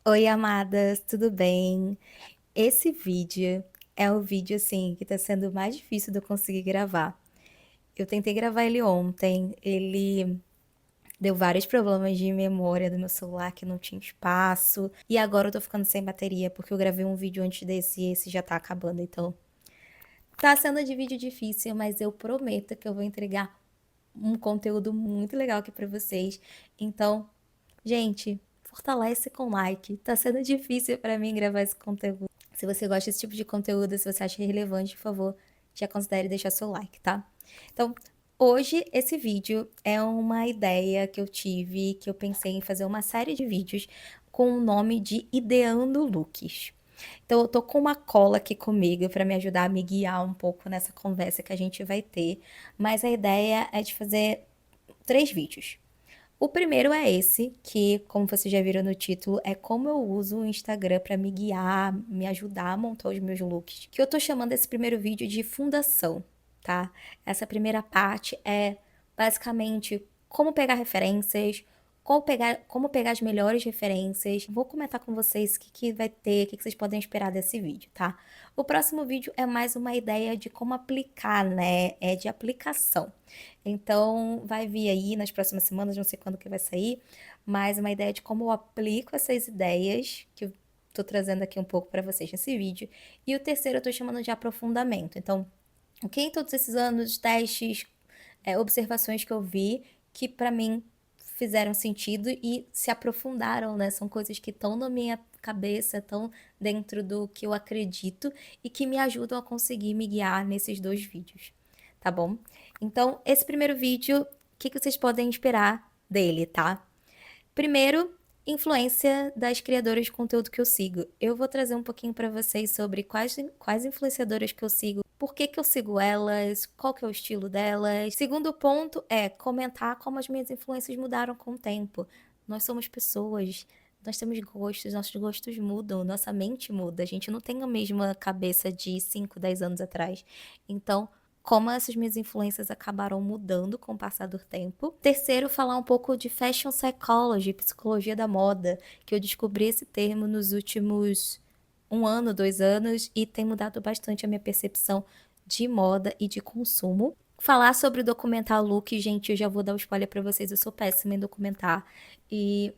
Oi, amadas, tudo bem? Esse vídeo é o vídeo assim que tá sendo mais difícil de eu conseguir gravar. Eu tentei gravar ele ontem, ele deu vários problemas de memória do meu celular que não tinha espaço, e agora eu tô ficando sem bateria porque eu gravei um vídeo antes desse e esse já tá acabando, então tá sendo de vídeo difícil, mas eu prometo que eu vou entregar um conteúdo muito legal aqui pra vocês. Então, gente, fortalece com like. Tá sendo difícil pra mim gravar esse conteúdo. Se você gosta desse tipo de conteúdo, se você acha relevante, por favor, já considere deixar seu like, tá? Então, hoje esse vídeo é uma ideia que eu tive, que eu pensei em fazer uma série de vídeos com o nome de Ideando Looks. Então, eu tô com uma cola aqui comigo para me ajudar a me guiar um pouco nessa conversa que a gente vai ter, mas a ideia é de fazer 3 vídeos. O primeiro é esse, que, como vocês já viram no título, é como eu uso o Instagram para me guiar, me ajudar a montar os meus looks. Que eu tô chamando esse primeiro vídeo de fundação, tá? Essa primeira parte é basicamente como pegar referências, como pegar as melhores referências. Vou comentar com vocês o que vai ter, o que vocês podem esperar desse vídeo, tá? O próximo vídeo é mais uma ideia de como aplicar, né? É de aplicação. Então, vai vir aí nas próximas semanas, não sei quando que vai sair, mas uma ideia de como eu aplico essas ideias que eu tô trazendo aqui um pouco para vocês nesse vídeo. E o terceiro eu tô chamando de aprofundamento. Então, o que em todos esses anos, testes, observações que eu vi que para mim fizeram sentido e se aprofundaram, né? São coisas que estão na minha cabeça, estão dentro do que eu acredito e que me ajudam a conseguir me guiar nesses 2 vídeos, tá bom? Então, esse primeiro vídeo, o que vocês podem esperar dele, tá? Primeiro, influência das criadoras de conteúdo que eu sigo. Eu vou trazer um pouquinho para vocês sobre quais influenciadoras que eu sigo, por que eu sigo elas, qual que é o estilo delas. Segundo ponto é comentar como as minhas influências mudaram com o tempo. Nós somos pessoas, nós temos gostos, nossos gostos mudam, nossa mente muda. A gente não tem a mesma cabeça de 5, 10 anos atrás. Então, como essas minhas influências acabaram mudando com o passar do tempo. Terceiro, falar um pouco de fashion psychology, psicologia da moda, que eu descobri esse termo nos últimos 1 ano, 2 anos, e tem mudado bastante a minha percepção de moda e de consumo. Falar sobre o documentar Look, gente, eu já vou dar o spoiler pra vocês, eu sou péssima em documentar,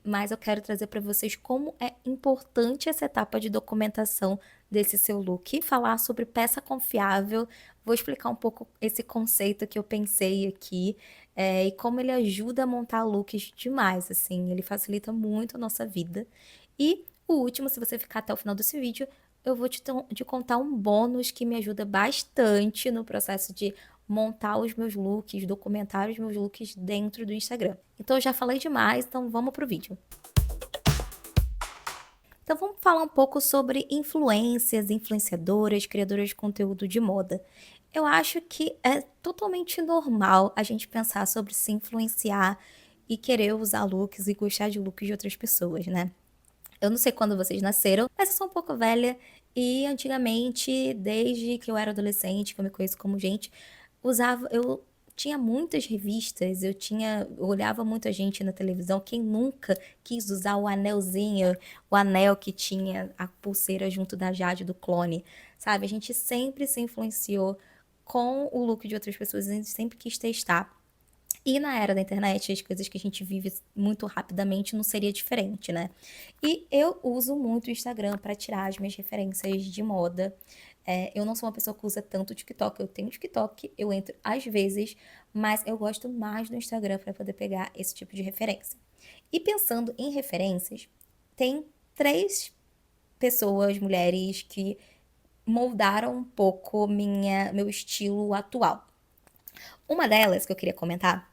mas eu quero trazer pra vocês como é importante essa etapa de documentação desse seu look. Falar sobre peça confiável, vou explicar um pouco esse conceito que eu pensei aqui, e como ele ajuda a montar looks demais, assim, ele facilita muito a nossa vida. E o último, se você ficar até o final desse vídeo, eu vou te contar um bônus que me ajuda bastante no processo de montar os meus looks, documentar os meus looks dentro do Instagram. Então eu já falei demais, então vamos pro vídeo. Então vamos falar um pouco sobre influências, influenciadoras, criadoras de conteúdo de moda. Eu acho que é totalmente normal a gente pensar sobre se influenciar e querer usar looks e gostar de looks de outras pessoas, né? Eu não sei quando vocês nasceram, mas eu sou um pouco velha e antigamente, desde que eu era adolescente, que eu me conheço como gente, eu tinha muitas revistas, eu olhava muita gente na televisão, quem nunca quis usar o anelzinho, o anel que tinha a pulseira junto da Jade do clone, sabe? A gente sempre se influenciou com o look de outras pessoas, a gente sempre quis testar. E na era da internet, as coisas que a gente vive muito rapidamente não seria diferente, né? E eu uso muito o Instagram para tirar as minhas referências de moda. Eu não sou uma pessoa que usa tanto o TikTok, eu tenho TikTok, eu entro às vezes, mas eu gosto mais do Instagram para poder pegar esse tipo de referência. E pensando em referências, tem 3 pessoas, mulheres, que moldaram um pouco meu estilo atual. Uma delas que eu queria comentar,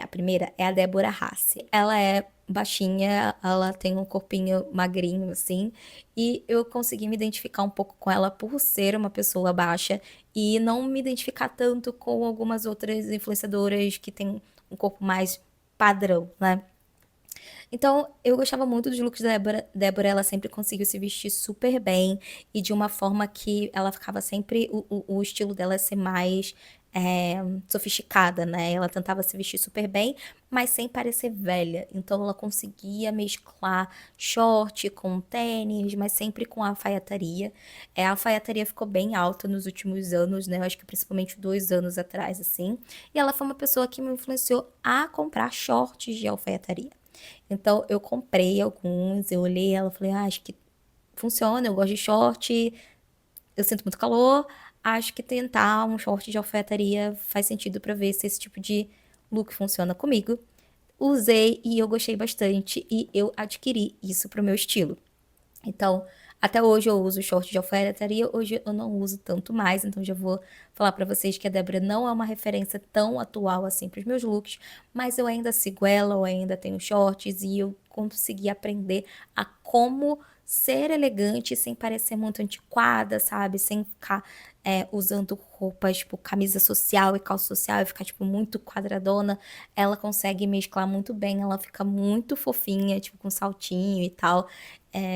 a primeira, é a Débora Rassi. Ela é baixinha, ela tem um corpinho magrinho, assim, e eu consegui me identificar um pouco com ela por ser uma pessoa baixa e não me identificar tanto com algumas outras influenciadoras que têm um corpo mais padrão, né? Então, eu gostava muito dos looks da Débora. Débora, ela sempre conseguiu se vestir super bem e de uma forma que ela ficava sempre. O estilo dela ser mais sofisticada, né? Ela tentava se vestir super bem, mas sem parecer velha. Então ela conseguia mesclar short com tênis, mas sempre com alfaiataria. A alfaiataria ficou bem alta nos últimos anos, né? Eu acho que principalmente 2 anos atrás, assim. E ela foi uma pessoa que me influenciou a comprar shorts de alfaiataria. Então eu comprei alguns, eu olhei ela e falei, acho que funciona, eu gosto de short, eu sinto muito calor, acho que tentar um short de alfaiataria faz sentido pra ver se esse tipo de look funciona comigo. Usei e eu gostei bastante e eu adquiri isso pro meu estilo. Então, até hoje eu uso short de alfaiataria, hoje eu não uso tanto mais, então já vou falar pra vocês que a Débora não é uma referência tão atual assim pros meus looks, mas eu ainda sigo ela, eu ainda tenho shorts e eu consegui aprender a como ser elegante sem parecer muito antiquada, sabe? Sem ficar usando roupas tipo camisa social e calça social e ficar tipo muito quadradona. Ela consegue mesclar muito bem, ela fica muito fofinha, tipo com saltinho e tal.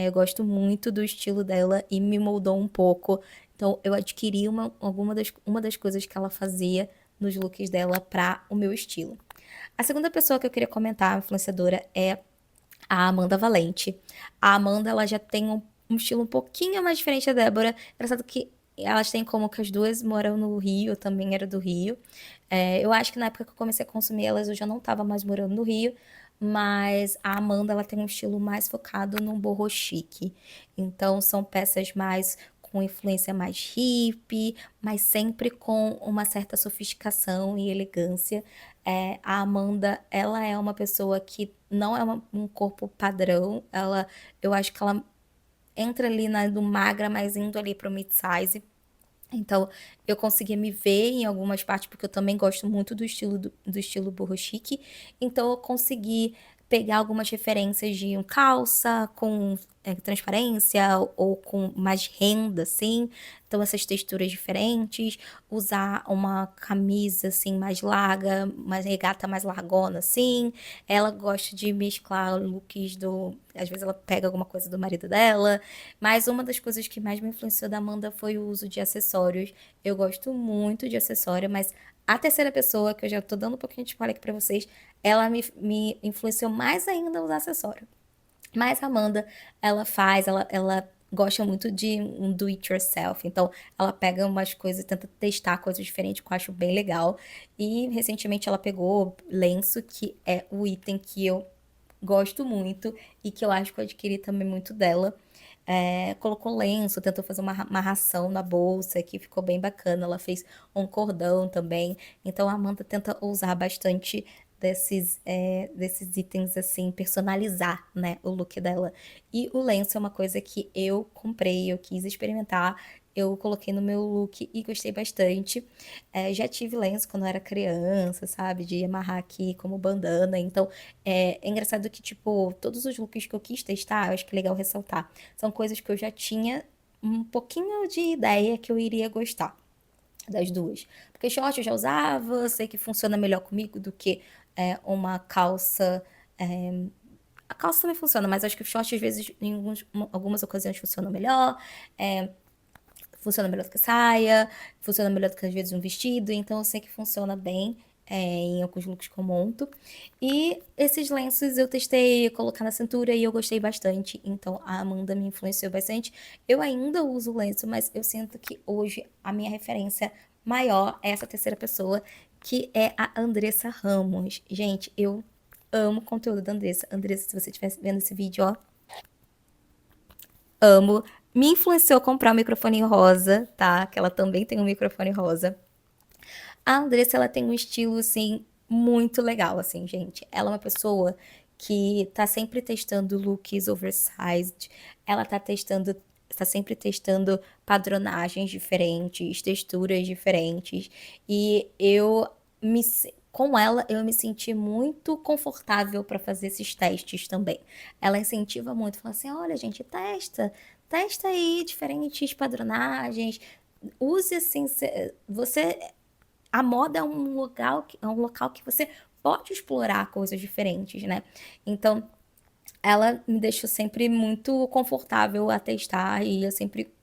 Eu gosto muito do estilo dela e me moldou um pouco. Então, eu adquiri uma das coisas que ela fazia nos looks dela para o meu estilo. A segunda pessoa que eu queria comentar, influenciadora, é a Amanda Valente. A Amanda, ela já tem um estilo um pouquinho mais diferente da Débora. Engraçado que elas têm como que as duas moram no Rio, eu também era do Rio. Eu acho que na época que eu comecei a consumir elas, eu já não estava mais morando no Rio, mas a Amanda, ela tem um estilo mais focado no boho chique. Então, são peças mais com influência mais hippie, mas sempre com uma certa sofisticação e elegância. A Amanda, ela é uma pessoa que não é um corpo padrão. Eu acho que ela entra ali na do magra, mas indo ali pro mid-size. Então, eu conseguia me ver em algumas partes, porque eu também gosto muito do estilo boho chique. Então, eu consegui pegar algumas referências de um calça com transparência ou com mais renda, assim. Então, essas texturas diferentes. Usar uma camisa, assim, mais larga, uma regata mais largona, assim. Ela gosta de mesclar looks do... Às vezes ela pega alguma coisa do marido dela. Mas uma das coisas que mais me influenciou da Amanda foi o uso de acessórios. Eu gosto muito de acessório, mas a terceira pessoa, que eu já tô dando um pouquinho de spoiler aqui pra vocês, ela me influenciou mais ainda a usar acessório. Mas a Amanda, ela gosta muito de um do it yourself. Então, ela pega umas coisas e tenta testar coisas diferentes, que eu acho bem legal. E recentemente ela pegou lenço, que é o item que eu gosto muito e que eu acho que eu adquiri também muito dela. Colocou lenço, tentou fazer uma amarração na bolsa, que ficou bem bacana. Ela fez um cordão também. Então a Amanda tenta usar bastante desses itens assim, personalizar, né, o look dela. E o lenço é uma coisa que eu comprei, eu quis experimentar. Eu coloquei no meu look e gostei bastante. Já tive lenço quando eu era criança, sabe? De amarrar aqui como bandana. Então, é engraçado que, tipo, todos os looks que eu quis testar, eu acho que é legal ressaltar, são coisas que eu já tinha um pouquinho de ideia que eu iria gostar das duas. Porque short eu já usava, sei que funciona melhor comigo do que uma calça. é, a calça também funciona, mas acho que o short, às vezes, em algumas ocasiões, funciona melhor. É, funciona melhor do que saia, funciona melhor do que às vezes um vestido, então eu sei que funciona bem em alguns looks que eu monto. E esses lenços eu testei colocar na cintura e eu gostei bastante, então a Amanda me influenciou bastante. Eu ainda uso lenço, mas eu sinto que hoje a minha referência maior é essa terceira pessoa, que é a Andressa Ramos. Gente, eu amo o conteúdo da Andressa. Andressa, se você estiver vendo esse vídeo, ó, amo. Me influenciou a comprar um microfone rosa, tá? Que ela também tem um microfone rosa. A Andressa, ela tem um estilo, assim, muito legal, assim, gente. Ela é uma pessoa que tá sempre testando looks oversized. Ela tá sempre testando padronagens diferentes, texturas diferentes. E com ela, eu me senti muito confortável para fazer esses testes também. Ela incentiva muito, fala assim: olha, gente, testa aí diferentes padronagens. Use assim, você a moda é um local que você pode explorar coisas diferentes, né? Então, ela me deixou sempre muito confortável a testar e eu sempre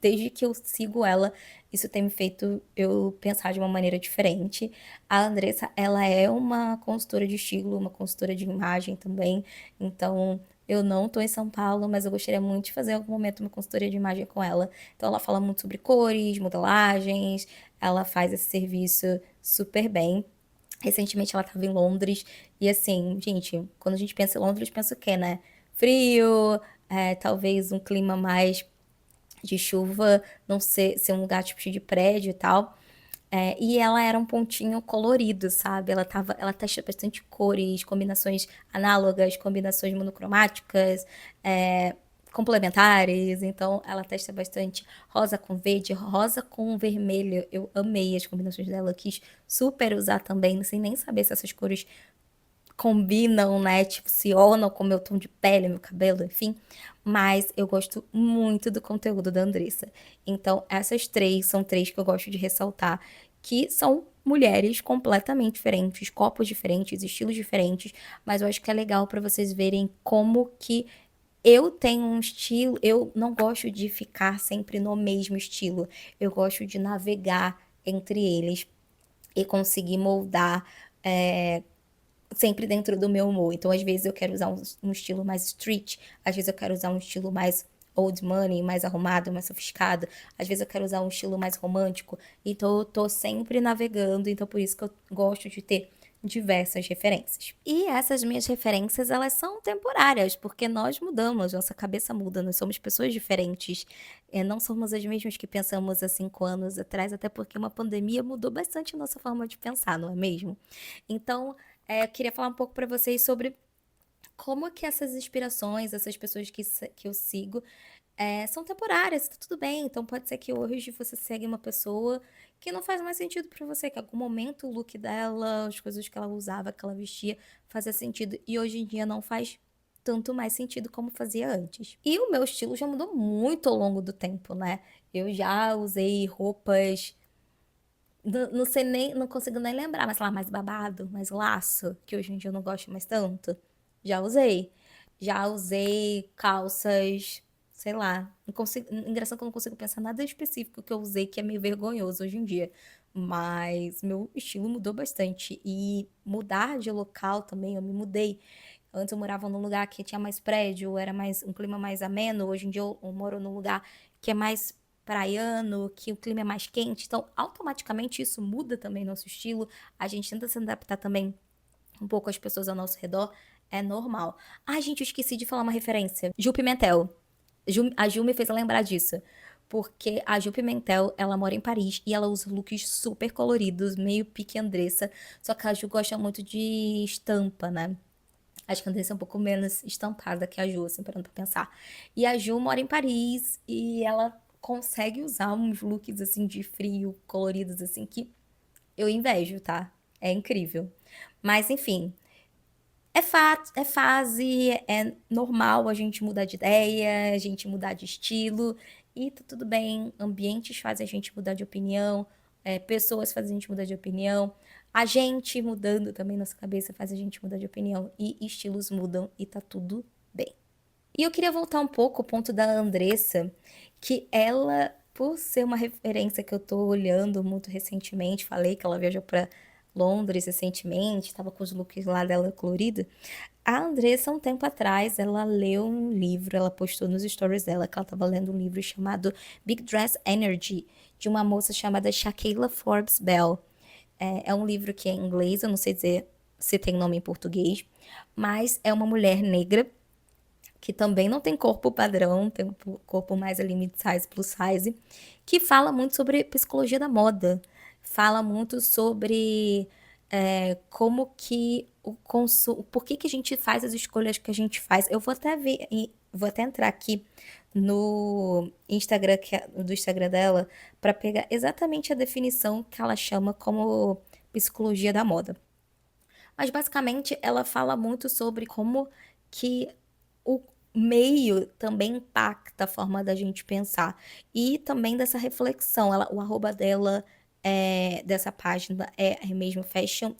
desde que eu sigo ela, isso tem me feito eu pensar de uma maneira diferente. A Andressa, ela é uma consultora de estilo, uma consultora de imagem também. Então, eu não tô em São Paulo, mas eu gostaria muito de fazer em algum momento uma consultoria de imagem com ela. Então, ela fala muito sobre cores, modelagens, ela faz esse serviço super bem. Recentemente ela estava em Londres e assim, gente, quando a gente pensa em Londres, pensa o quê, né? Frio, talvez um clima mais de chuva, não ser um lugar tipo de prédio e tal. E ela era um pontinho colorido, sabe? Ela testa bastante cores, combinações análogas, combinações monocromáticas, é, complementares. Então, ela testa bastante rosa com verde, rosa com vermelho. Eu amei as combinações dela, eu quis super usar também, sem nem saber se essas cores combinam, né? Tipo, se ornam com o meu tom de pele, meu cabelo, enfim. Mas eu gosto muito do conteúdo da Andressa. Então, essas três são três que eu gosto de ressaltar, que são mulheres completamente diferentes, corpos diferentes, estilos diferentes, mas eu acho que é legal para vocês verem como que eu tenho um estilo, eu não gosto de ficar sempre no mesmo estilo. Eu gosto de navegar entre eles e conseguir moldar é, sempre dentro do meu humor. Então, às vezes eu quero usar um estilo mais street, às vezes eu quero usar um estilo mais old money, mais arrumado, mais sofisticado. Às vezes eu quero usar um estilo mais romântico. Então, eu tô sempre navegando, então por isso que eu gosto de ter diversas referências. E essas minhas referências, elas são temporárias, porque nós mudamos, nossa cabeça muda, nós somos pessoas diferentes. Não somos as mesmas que pensamos há 5 anos atrás, até porque uma pandemia mudou bastante a nossa forma de pensar, não é mesmo? Então, eu queria falar um pouco para vocês sobre como que essas inspirações, essas pessoas que eu sigo, são temporárias, tá tudo bem. Então pode ser que hoje você segue uma pessoa que não faz mais sentido pra você, que em algum momento o look dela, as coisas que ela usava, que ela vestia, fazia sentido e hoje em dia não faz tanto mais sentido como fazia antes. E o meu estilo já mudou muito ao longo do tempo, né? Eu já usei roupas, não sei nem, não consigo nem lembrar, mas sei lá, mais babado, mais laço, que hoje em dia eu não gosto mais tanto. Já usei. Já usei calças, sei lá. Não consigo, engraçado que eu não consigo pensar nada específico que eu usei que é meio vergonhoso hoje em dia. Mas meu estilo mudou bastante. E mudar de local também, eu me mudei. Antes eu morava num lugar que tinha mais prédio, era mais um clima mais ameno. Hoje em dia eu moro num lugar que é mais praiano, que o clima é mais quente. Então, automaticamente isso muda também nosso estilo. A gente tenta se adaptar também um pouco às pessoas ao nosso redor. É normal. Ai, gente, eu esqueci de falar uma referência. Ju Pimentel. A Ju me fez lembrar disso. Porque a Ju Pimentel, ela mora em Paris e ela usa looks super coloridos, meio pique Andressa. Só que a Ju gosta muito de estampa, né? Acho que a Andressa é um pouco menos estampada que a Ju, assim, parando pra pensar. E a Ju mora em Paris e ela consegue usar uns looks, assim, de frio, coloridos, assim, que eu invejo, tá? É incrível. Mas, enfim, é fase, é normal a gente mudar de ideia, a gente mudar de estilo, e tá tudo bem. Ambientes fazem a gente mudar de opinião, pessoas fazem a gente mudar de opinião, a gente mudando também nossa cabeça faz a gente mudar de opinião, e estilos mudam, e tá tudo bem. E eu queria voltar um pouco ao ponto da Andressa, que ela, por ser uma referência que eu tô olhando muito recentemente, falei que ela viajou para Londres recentemente, estava com os looks lá dela colorido. A Andressa, um tempo atrás, ela leu um livro, ela postou nos stories dela que ela estava lendo um livro chamado Big Dress Energy, de uma moça chamada Shaquilla Forbes Bell. É um livro que é em inglês, eu não sei dizer se tem nome em português, mas é uma mulher negra que também não tem corpo padrão, tem um corpo mais ali mid-size, plus size, que fala muito sobre psicologia da moda, fala muito sobre como que o consumo, por que que a gente faz as escolhas que a gente faz. Eu vou até ver, vou até entrar aqui no Instagram, do Instagram dela, para pegar exatamente a definição que ela chama como psicologia da moda. Mas basicamente ela fala muito sobre como que o meio também impacta a forma da gente pensar. E também dessa reflexão. O arroba dela dessa página é mesmo Fashion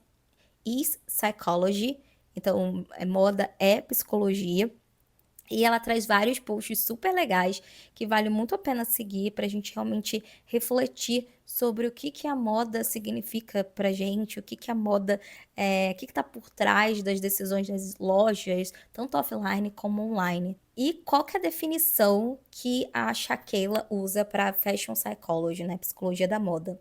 is Psychology. Então, moda é psicologia. E ela traz vários posts super legais que vale muito a pena seguir para a gente realmente refletir sobre o que que a moda significa pra gente, o que que a moda, o que que tá por trás das decisões das lojas, tanto offline como online. E qual que é a definição que a Shaquela usa para fashion psychology, né, psicologia da moda?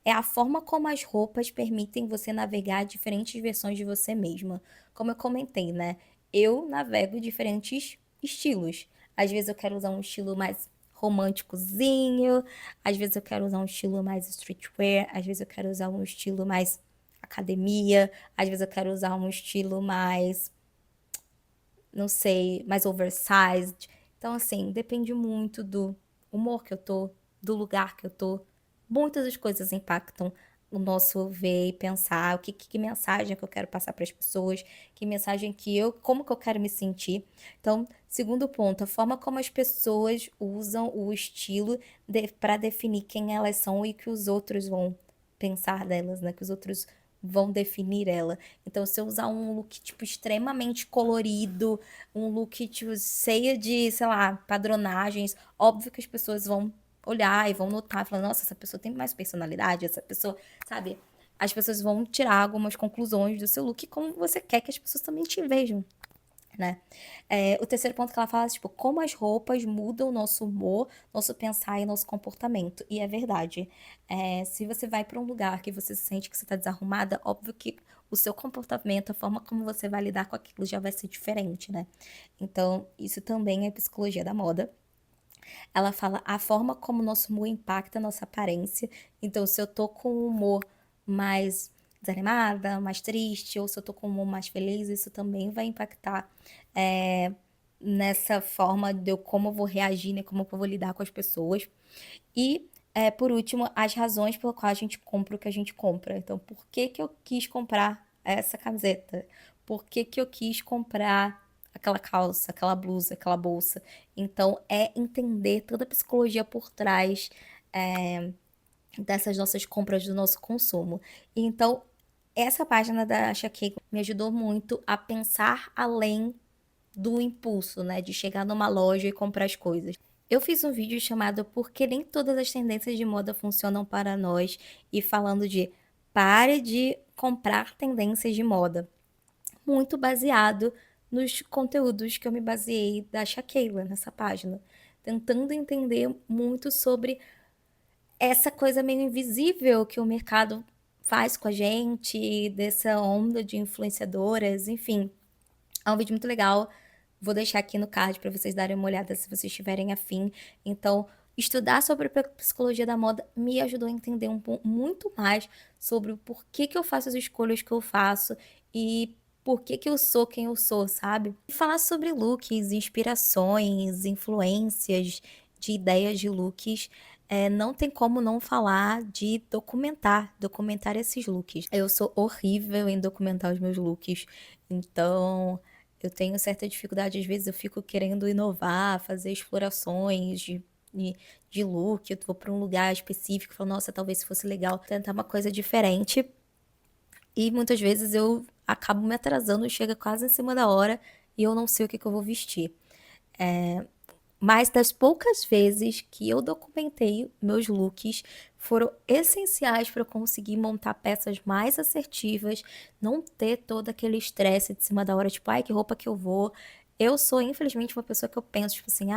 É a forma como as roupas permitem você navegar diferentes versões de você mesma. Como eu comentei, né, eu navego diferentes estilos. Às vezes eu quero usar um estilo mais românticozinho, às vezes eu quero usar um estilo mais streetwear, às vezes eu quero usar um estilo mais academia, às vezes eu quero usar um estilo mais, não sei, mais oversized. Então, assim, depende muito do humor que eu tô, do lugar que eu tô. Muitas das coisas impactam o nosso ver e pensar o que mensagem que eu quero passar para as pessoas, que mensagem que eu, como que eu quero me sentir. Então, segundo ponto, a forma como as pessoas usam o estilo para definir quem elas são e que os outros vão pensar delas, né? Que os outros vão definir ela. Então, se eu usar um look, tipo, extremamente colorido, um look, tipo, cheio de, sei lá, padronagens, óbvio que as pessoas vão olhar e vão notar, falando, nossa, essa pessoa tem mais personalidade, essa pessoa, sabe? As pessoas vão tirar algumas conclusões do seu look, como você quer que as pessoas também te vejam, né? O terceiro ponto que ela fala, tipo, como as roupas mudam o nosso humor, nosso pensar e nosso comportamento. E é verdade. Se você vai para um lugar que você sente que você tá desarrumada, óbvio que o seu comportamento, a forma como você vai lidar com aquilo já vai ser diferente, né? Então, isso também é psicologia da moda. Ela fala a forma como o nosso humor impacta a nossa aparência. Então, se eu tô com um humor mais desanimada, mais triste, ou se eu tô com um humor mais feliz, isso também vai impactar é, nessa forma de eu como eu vou reagir, né? Como eu vou lidar com as pessoas. E, por último, as razões pela qual a gente compra o que a gente compra. Então, por que que eu quis comprar essa camiseta? Por que que eu quis comprar aquela calça, aquela blusa, aquela bolsa? Então, é entender toda a psicologia por trás, dessas nossas compras, do nosso consumo. E então, essa página da Shakira me ajudou muito a pensar além do impulso, né, de chegar numa loja e comprar as coisas. Eu fiz um vídeo chamado Por que nem todas as tendências de moda funcionam para nós e falando de pare de comprar tendências de moda, muito baseado nos conteúdos que eu me baseei da Shaquela nessa página, tentando entender muito sobre essa coisa meio invisível que o mercado faz com a gente, dessa onda de influenciadoras, enfim. É um vídeo muito legal. Vou deixar aqui no card para vocês darem uma olhada se vocês tiverem afim. Então, estudar sobre a psicologia da moda me ajudou a entender muito mais sobre o porquê que eu faço as escolhas que eu faço e por que que eu sou quem eu sou, sabe? E falar sobre looks, inspirações, influências de ideias de looks, não tem como não falar de documentar esses looks. Eu sou horrível em documentar os meus looks, então eu tenho certa dificuldade, às vezes eu fico querendo inovar, fazer explorações de, de look, eu vou para um lugar específico, falo, nossa, talvez se fosse legal tentar uma coisa diferente. E muitas vezes eu acabo me atrasando, chega quase em cima da hora e eu não sei o que que eu vou vestir. Mas das poucas vezes que eu documentei meus looks, foram essenciais para eu conseguir montar peças mais assertivas, não ter todo aquele estresse de cima da hora, tipo, ai, que roupa que eu vou. Eu sou, infelizmente, uma pessoa que eu penso, tipo assim,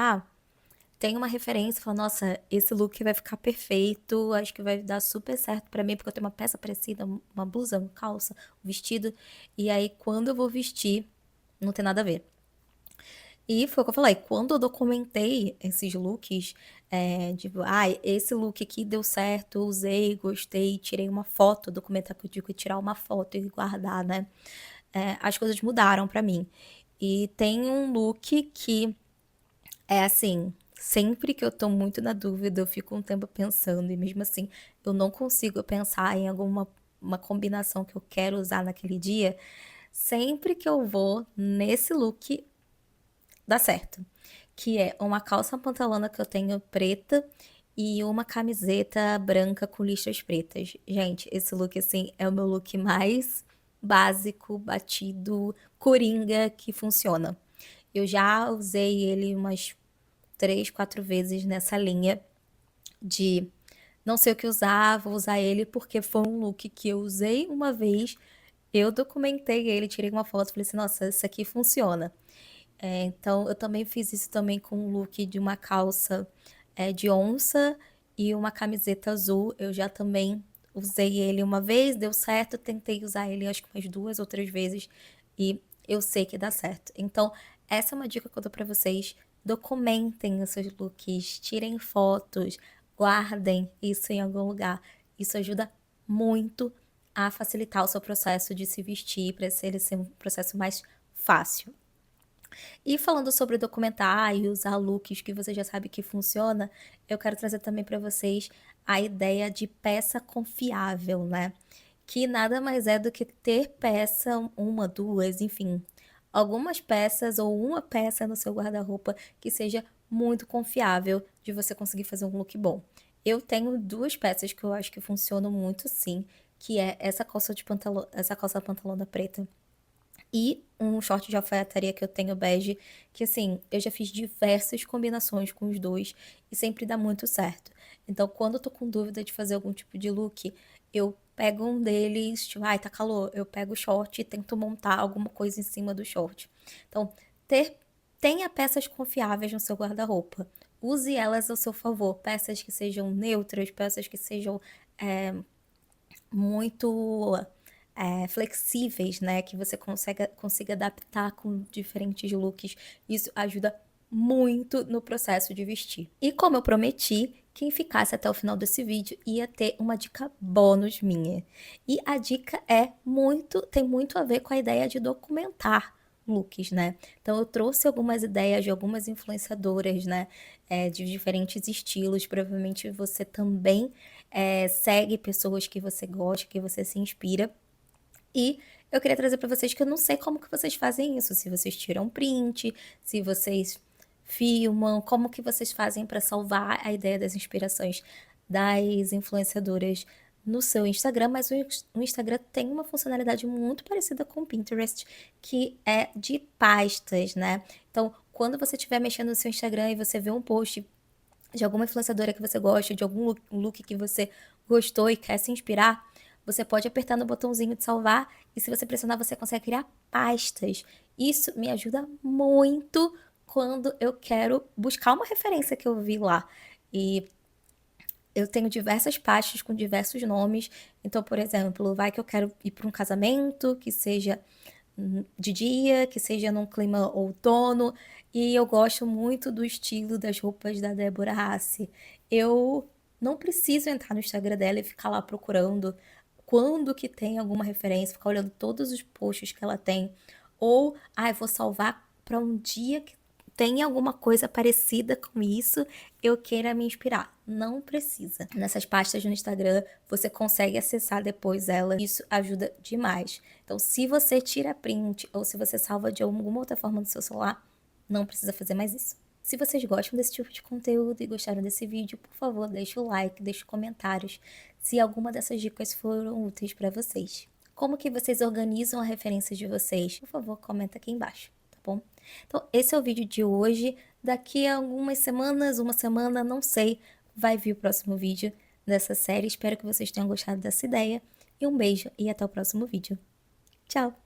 tem uma referência, falo, nossa, esse look vai ficar perfeito, acho que vai dar super certo pra mim, porque eu tenho uma peça parecida, uma blusa, uma calça, um vestido, e aí quando eu vou vestir, não tem nada a ver. E foi o que eu falei, quando eu documentei esses looks, tipo, esse look aqui deu certo, eu usei, gostei, tirei uma foto, documentar que eu digo, tirar uma foto e guardar, né? As coisas mudaram pra mim. E tem um look que é assim, sempre que eu tô muito na dúvida, eu fico um tempo pensando, e mesmo assim, eu não consigo pensar em alguma uma combinação que eu quero usar naquele dia. Sempre que eu vou nesse look, dá certo. Que é uma calça pantalona que eu tenho preta e uma camiseta branca com listras pretas. Gente, esse look, assim, é o meu look mais básico, batido, coringa que funciona. Eu já usei ele umas 3, 4 vezes nessa linha de não sei o que usar, vou usar ele porque foi um look que eu usei uma vez, eu documentei ele, tirei uma foto, falei assim, nossa, isso aqui funciona. Então eu também fiz isso também com um look de uma calça de onça e uma camiseta azul. Eu já também usei ele uma vez, deu certo, tentei usar ele acho que umas 2 ou 3 vezes e eu sei que dá certo. Então essa é uma dica que eu dou pra vocês. Documentem os seus looks, tirem fotos, guardem isso em algum lugar. Isso ajuda muito a facilitar o seu processo de se vestir, para ele ser um processo mais fácil. E falando sobre documentar e usar looks que você já sabe que funciona, eu quero trazer também para vocês a ideia de peça confiável, né? Que nada mais é do que ter peça, uma, duas, enfim, algumas peças ou uma peça no seu guarda-roupa que seja muito confiável de você conseguir fazer um look bom. Eu tenho 2 peças que eu acho que funcionam muito sim, que é essa calça de pantalão, essa calça pantalona preta e um short de alfaiataria que eu tenho bege, que assim, eu já fiz diversas combinações com os dois e sempre dá muito certo. Então, quando eu tô com dúvida de fazer algum tipo de look, eu pego um deles, tipo, ai, tá calor, eu pego o short e tento montar alguma coisa em cima do short. Então, tenha peças confiáveis no seu guarda-roupa. Use elas ao seu favor, peças que sejam neutras, peças que sejam muito flexíveis, né? Que você consiga adaptar com diferentes looks. Isso ajuda muito no processo de vestir. E como eu prometi, quem ficasse até o final desse vídeo ia ter uma dica bônus minha. E a dica tem muito a ver com a ideia de documentar looks, né? Então eu trouxe algumas ideias de algumas influenciadoras, né? De diferentes estilos. Provavelmente você também segue pessoas que você gosta, que você se inspira. E eu queria trazer para vocês que eu não sei como que vocês fazem isso, se vocês tiram print, se vocês filmam, como que vocês fazem para salvar a ideia das inspirações das influenciadoras no seu Instagram, mas o Instagram tem uma funcionalidade muito parecida com o Pinterest, que é de pastas, né? Então, quando você estiver mexendo no seu Instagram e você vê um post de alguma influenciadora que você gosta, de algum look que você gostou e quer se inspirar, você pode apertar no botãozinho de salvar e se você pressionar você consegue criar pastas. Isso me ajuda muito quando eu quero buscar uma referência que eu vi lá. E eu tenho diversas pastas com diversos nomes. Então, por exemplo, vai que eu quero ir para um casamento, que seja de dia, que seja num clima outono, e eu gosto muito do estilo das roupas da Débora Rassi. Eu não preciso entrar no Instagram dela e ficar lá procurando quando que tem alguma referência, ficar olhando todos os posts que ela tem, ou, vou salvar para um dia que tem alguma coisa parecida com isso, eu queira me inspirar. Não precisa. Nessas pastas no Instagram, você consegue acessar depois ela. Isso ajuda demais. Então, se você tira print ou se você salva de alguma outra forma no seu celular, não precisa fazer mais isso. Se vocês gostam desse tipo de conteúdo e gostaram desse vídeo, por favor, deixe o like, deixe comentários se alguma dessas dicas foram úteis para vocês. Como que vocês organizam a referência de vocês? Por favor, comenta aqui embaixo, tá bom? Então, esse é o vídeo de hoje. Daqui a algumas semanas, uma semana, não sei, vai vir o próximo vídeo dessa série. Espero que vocês tenham gostado dessa ideia. E um beijo e até o próximo vídeo. Tchau!